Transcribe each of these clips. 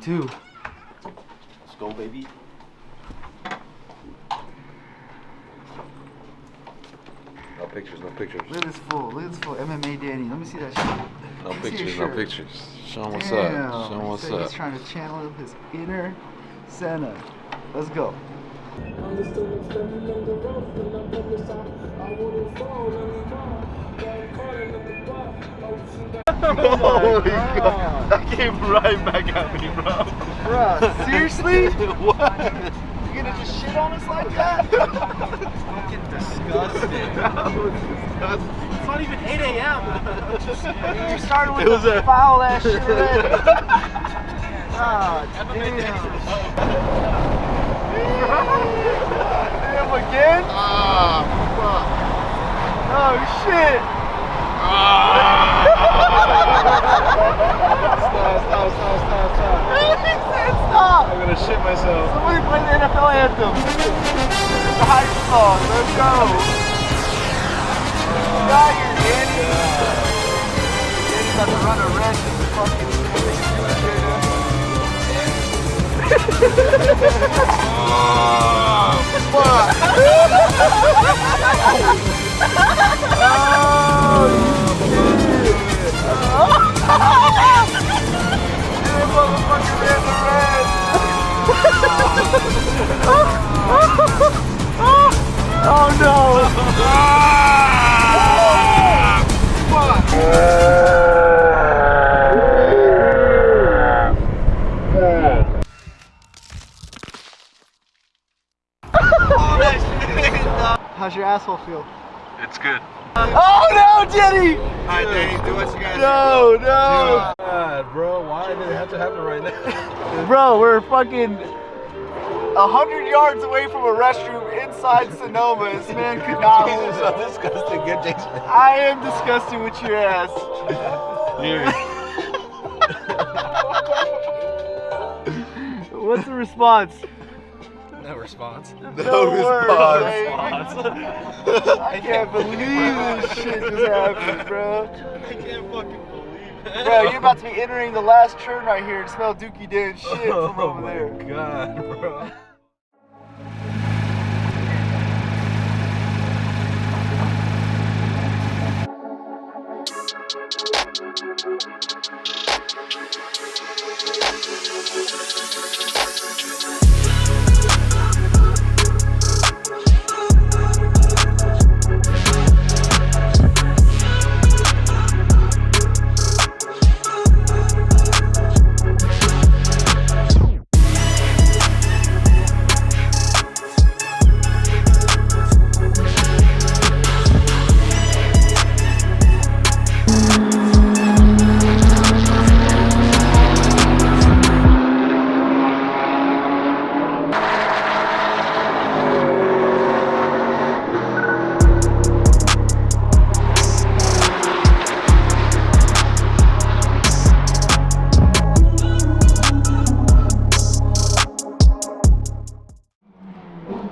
52. Let's go, baby. No pictures, no pictures. Look at this fool. Look at this fool. MMA Danny. Let me see that shit. No pictures, no pictures. Show him what's Damn. up. Show him what's up. He's trying to channel his inner Senna. Let's go. Holy God. That came right back at me, bro. Bruh, seriously? What? You gonna just shit on us like that? Fucking disgusting. That was disgusting. It's not even 8 a.m. You started with the foul ass shit already. Ah, damn. Damn again? Ah, fuck. Oh shit. Stop. I'm gonna shit myself. Somebody play the NFL anthem. The hype song. Let's go. Got you, Danny. Danny's about to run a wrench in the fucking Oh, fuck. Oh no! How's your asshole feel? It's good. Oh no, Jenny! Alright, Danny, do what you gotta No, no! God, bro, why did it have to happen right now? Bro, we're fucking 100 yards away from a restroom inside Sonoma. This man could not hold This is it. so disgusting. Get Jason. I am disgusted with your ass. Here. What's the response? No response. No response. I can't believe this shit just happened, bro. I can't fucking believe it. Bro, you're about to be entering the last turn right here and smell Dookie Dan shit from over there. Oh my God, bro.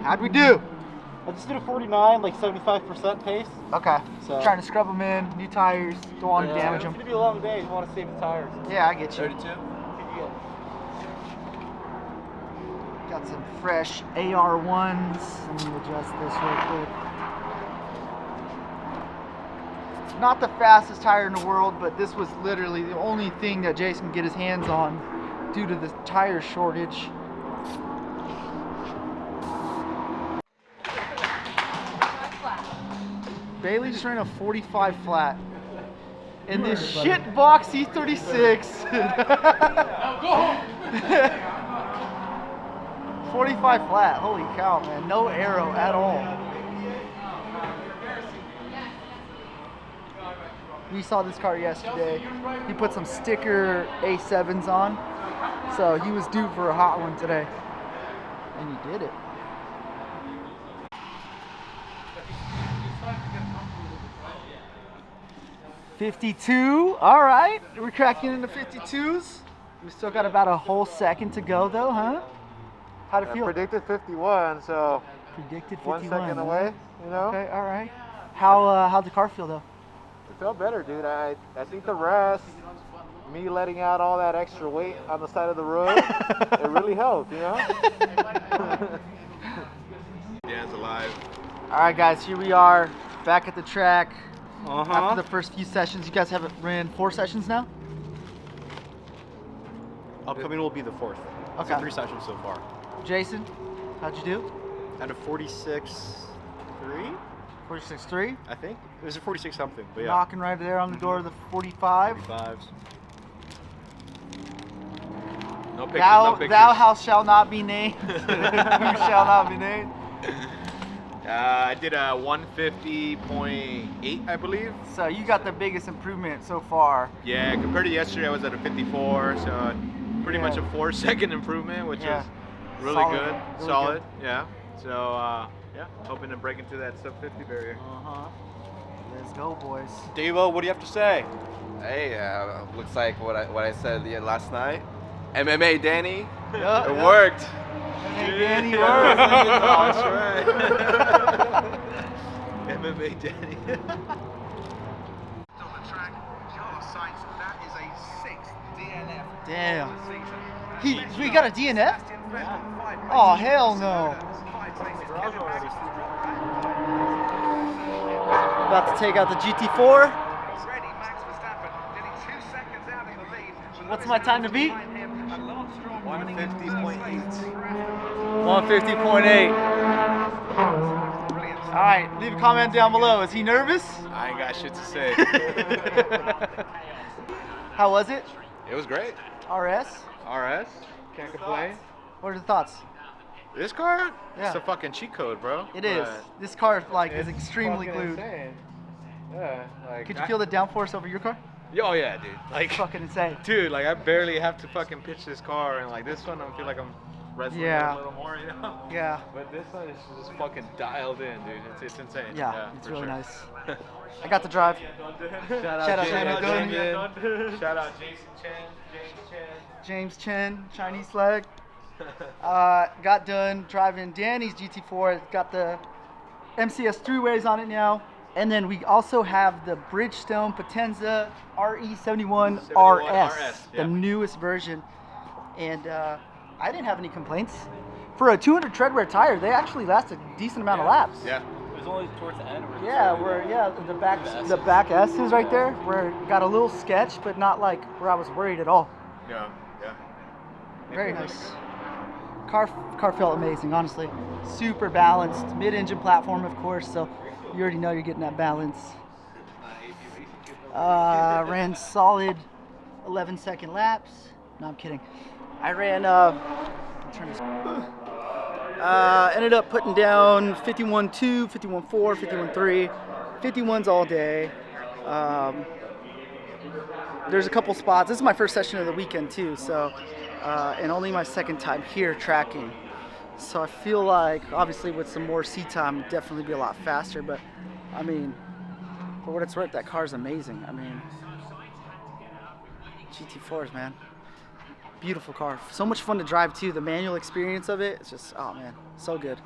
How'd we do? I just did a 49, like 75% pace. Okay. So Trying to scrub them in, new tires, don't want to damage It's them. gonna be a long day. You want to save the tires. Yeah, I get you. 32? Got some fresh AR1s. Let me adjust this real quick. Not the fastest tire in the world, but this was literally the only thing that Jason could get his hands on due to the tire shortage. Bailey just ran a 45 flat. And this shit box E36. 45 flat, holy cow, man. No arrow at all. We saw this car yesterday. He put some sticker A7s on. So he was due for a hot one today. And he did it. '52, all right. We're cracking into 52s. We still got about a whole second to go though, huh? How'd it feel? Predicted 51, so Predicted 51. 1 second away, you know? Okay, all right. How'd the car feel though? It felt better, dude. I think the rest me letting out all that extra weight on the side of the road, it really helped, you know? Dan's alive. All right, guys, here we are back at the track. Uh-huh. After the first few sessions, you guys haven't ran 4 sessions now? Upcoming will be the 4th. Okay. So 3 sessions so far. Jason, how'd you do? Out of 46.3, 46.3. I think. It was a 46 something, but yeah. Knocking right there on the door of the 45. 45s. No pictures, Thou, no pictures. thou house shall not be named. Who shall not be named? I did a 150.8, I believe. So you got the biggest improvement so far. Yeah, compared to yesterday, I was at a 54, so pretty much a 4-second improvement, which Yeah. is really Solid. good, Really solid. Yeah. So yeah, hoping to break into that sub 50 barrier. Let's go, boys. Devo, what do you have to say? Hey, looks like what I said last night. MMA Danny, Yeah, it yeah. worked. Hey, Danny, works. That's right. MMA Danny. Damn. We got a DNF? Oh, hell no. About to take out the GT4. What's my time to beat? 150.8. 150.8. All right, leave a comment down below. Is he nervous? I ain't got shit to say. How was it? It was great. RS? RS, can't complain. What are the thoughts? This car, Yeah. it's a fucking cheat code, bro. It is. This car is extremely glued. Insane. Yeah, like. Could you feel the downforce over your car? Oh yeah, dude. Like, Fucking insane. dude, like I barely have to fucking pitch this car, and like this one, I feel like I'm wrestling Yeah. a little more, you know. Yeah. But this one is just fucking dialed in, dude. It's insane. Yeah, it's for really sure. nice. I got the drive. Shout Shout out Jason Jason Chen. Shout out Jason Chen, James Chen. James Chen, Chinese flag. Got done driving Danny's GT4. It's got the MCS 3-ways on it now. And then we also have the Bridgestone Potenza RE71 RS, 71 RS, the yeah. newest version. And I didn't have any complaints. For a 200 treadwear tire, they actually last a decent amount of laps. Yeah. It was only towards the end. Yeah, the back S is right there. Where it got a little sketch, but not like where I was worried at all. Yeah. Yeah. Very nice. Car felt amazing, honestly. Super balanced, mid-engine platform, of course. So you already know you're getting that balance. Ran solid 11-second laps. No, I'm kidding. I ran. Ended up putting down 51.2, 51.4, 51.3, 51s all day. There's a couple spots. This is my first session of the weekend too, so and only my second time here tracking. So I feel like obviously with some more seat time, it'd definitely be a lot faster. But I mean, for what it's worth, that car's amazing. I mean, GT4s, man. Beautiful car. So much fun to drive too. The manual experience of it, it's just, oh man, so good.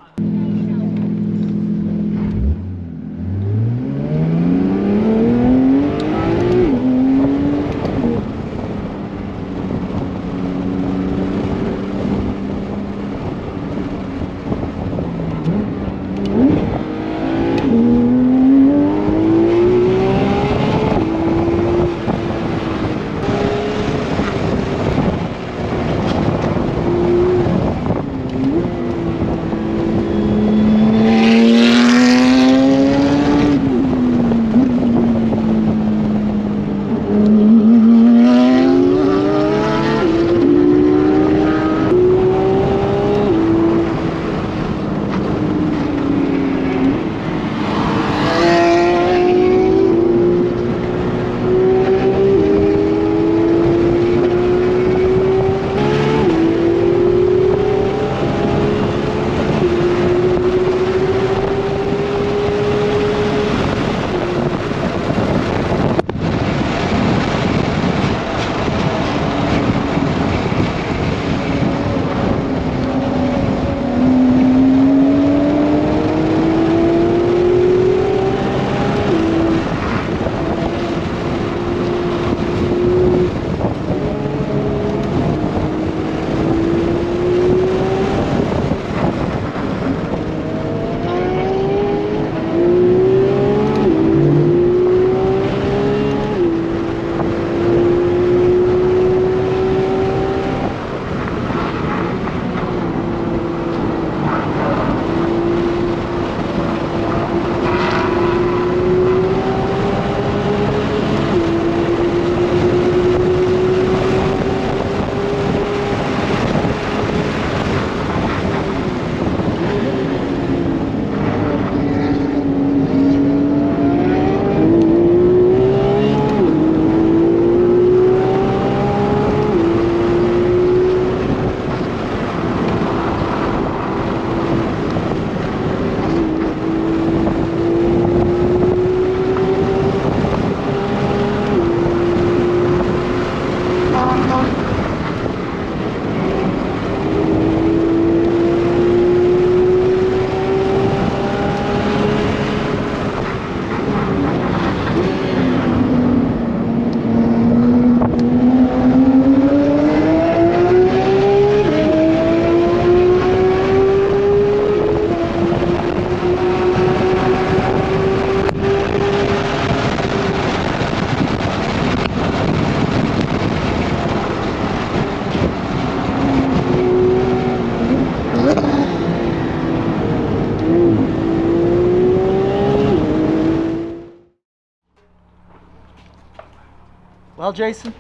Well, Jason,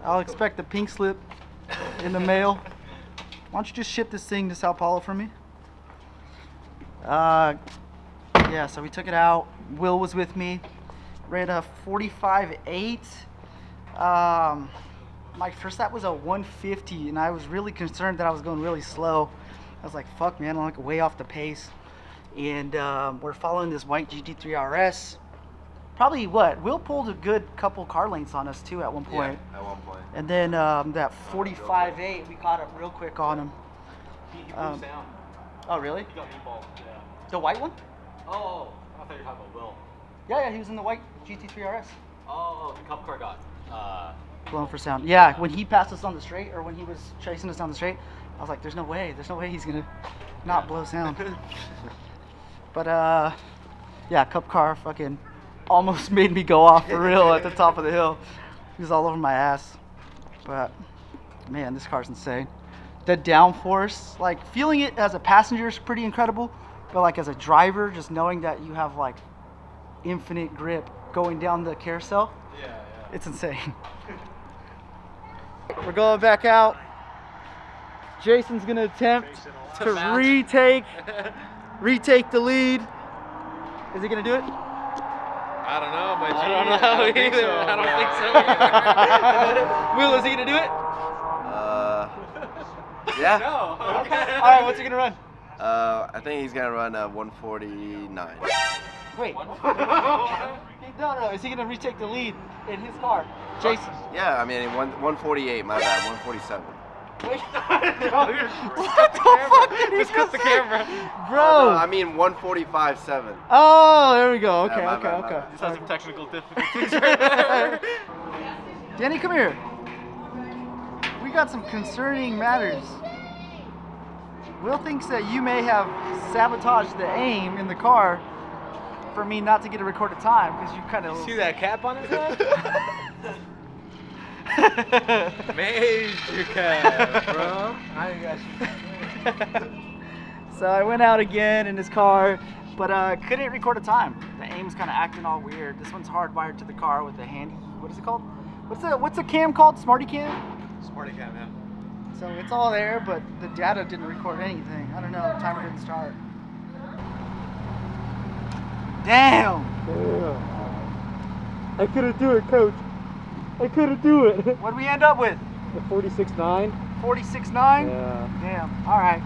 I'll expect the pink slip in the mail. Why don't you just ship this thing to Sao Paulo for me? Yeah, so we took it out. Will was with me. Ran a 45.8. My first lap was a 150, and I was really concerned that I was going really slow. I was like, fuck, man, I'm like way off the pace. And we're following this white GT3RS. Probably what? Will pulled a good couple car lengths on us too at one point. Yeah, at one point. And then that 45.8, we caught up real quick on him. He blew sound. Oh, really? He got meatball. Yeah. The white one? Oh, I thought you were talking about Will. Yeah, he was in the white GT3RS. Oh, the cup car got. Blown for sound. Yeah, when he passed us on the straight, or when he was chasing us down the straight, I was like, there's no way he's gonna not blow sound. But yeah, cup car fucking almost made me go off for real at the top of the hill. He was all over my ass. But man, this car's insane. The downforce, like feeling it as a passenger is pretty incredible, but like as a driver, just knowing that you have like infinite grip going down the carousel, it's insane. We're going back out. Jason's gonna attempt to retake the lead. Is he gonna do it? I don't know, but I don't know either. I don't think so. Will, is he gonna do it? Yeah. No. Okay. All right, what's he gonna run? I think he's gonna run 149. Wait. No. Is he gonna retake the lead in his car? Jason. Yeah, I mean 148. My bad. 147. Wait. What the fuck did he just cut the camera. Bro. I mean 145.7. Oh, there we go. Okay, my okay, bad, my okay. bad. Just had some technical difficulties right there. Danny, come here. We got some concerning matters. Will thinks that you may have sabotaged the aim in the car for me not to get a recorded time because you kind of See that cap on his head? Major cap, bro. I got you. So I went out again in his car, but couldn't record a time. The aim's kind of acting all weird. This one's hardwired to the car with a handy. What is it called? What's the cam called? Smarty cam? Smarty cam, yeah. So it's all there, but the data didn't record anything. I don't know. The timer didn't start. Damn. I couldn't do it, coach. I couldn't do it. What did we end up with? The 46.9. 46.9? Yeah. Damn. All right.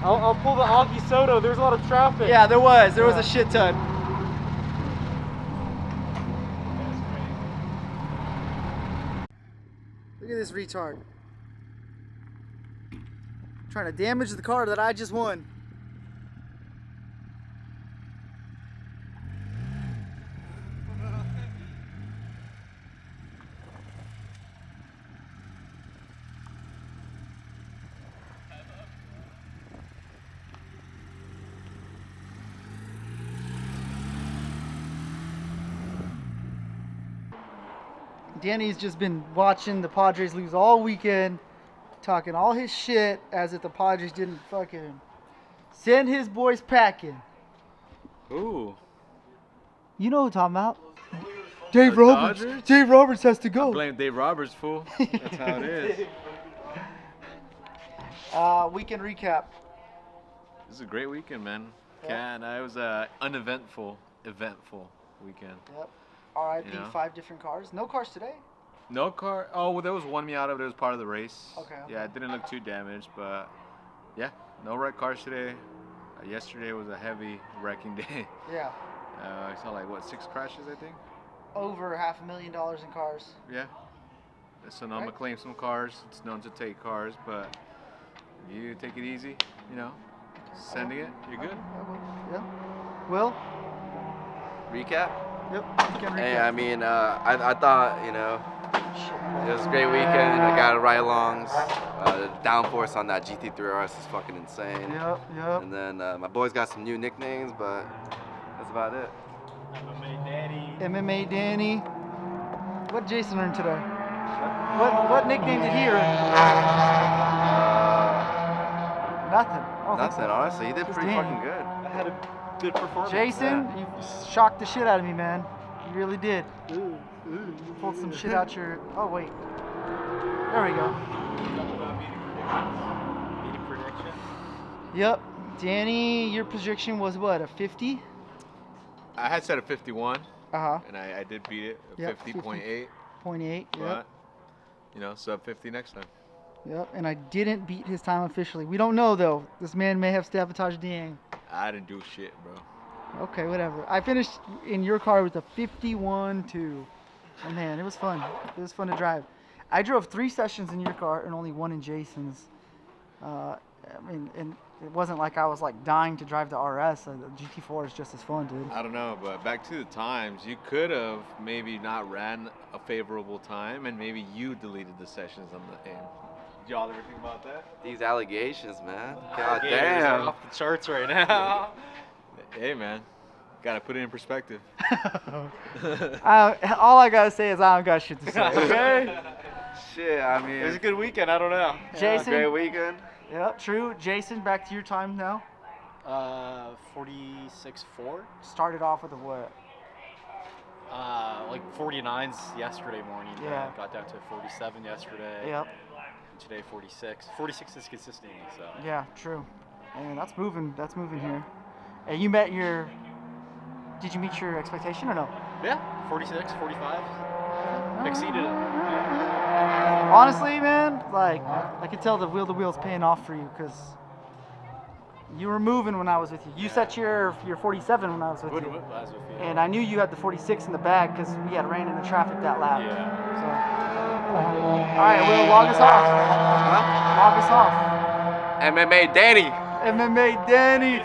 I'll pull the Aki Soto. There's a lot of traffic. Yeah, there was. There was a shit ton. Look at this retard. Trying to damage the car that I just won. Danny's just been watching the Padres lose all weekend, talking all his shit as if the Padres didn't fucking send his boys packing. Ooh. You know what I'm talking about. Dave Roberts. Dodgers? Dave Roberts has to I go. blame Dave Roberts, fool. That's how it is. Weekend recap. This is a great weekend, man. Yeah. It was a eventful weekend. Yep. RIP, You know? 5 different cars. No cars today. No car. Oh, well, there was one Miata, but it was part of the race. Okay. Yeah, it didn't look too damaged, but yeah, no wrecked cars today. Yesterday was a heavy wrecking day. Yeah. I saw like what 6 crashes, I think. Over $500,000 in cars. Yeah. Sonoma Right. claims some cars. It's known to take cars, but you take it easy. You know, sending it, you're good. Yeah. Will? Recap. Yep. Weekend Hey, recap. I mean, I thought, you know, it was a great weekend. I got ride-alongs. The downforce on that GT3RS is fucking insane. Yep. And then my boys got some new nicknames, but that's about it. MMA Danny. What Jason earned today? What nickname did he earn? Nothing. I don't think Nothing, so. honestly. He did Just pretty Danny. fucking good. I had a good performance. Jason, you shocked the shit out of me, man. You really did. You pulled some shit out your. Oh wait. There we go. Meeting prediction. Yep. Danny, your prediction was what? A 50? I had set a 51, Uh-huh. and I did beat it. A Yep, 50.8. 0.8. But, Yep. you know, sub 50 next time. Yep. And I didn't beat his time officially. We don't know though. This man may have sabotaged Dang. I didn't do shit, bro. Okay, whatever. I finished in your car with a 51.2. And man, it was fun. It was fun to drive. I drove 3 sessions in your car and only 1 in Jason's. I mean, and it wasn't like I was like dying to drive the RS. The GT4 is just as fun, dude. I don't know, but back to the times, you could have maybe not ran a favorable time, and maybe you deleted the sessions on the end. Did y'all ever think about that? These allegations, man. God Gators are damn. off the charts right now. Hey, man, gotta put it in perspective. All I gotta say is I don't got shit to say. Okay. Shit, I mean, It was a good weekend. I don't know. Jason. great weekend. Yep, true. Jason, back to your time now. 46.4. Started off with a what? Like 49s yesterday morning. Yeah. Got down to 47 yesterday. Yep. Today 46. 46 is consistent, so. Yeah, true. And that's moving. That's moving here. And you met your. Did you meet your expectation or no? Yeah, 46, 45. Exceeded it. Honestly, man, like I could tell the wheel-to-wheel's paying off for you because you were moving when I was with you. You set your 47 when I was with What you, was with you? and I knew you had the 46 in the bag because we had ran into traffic that lap. Yeah. So, all right, Will, log us off. Huh? Log us off. MMA Danny. MMA Danny.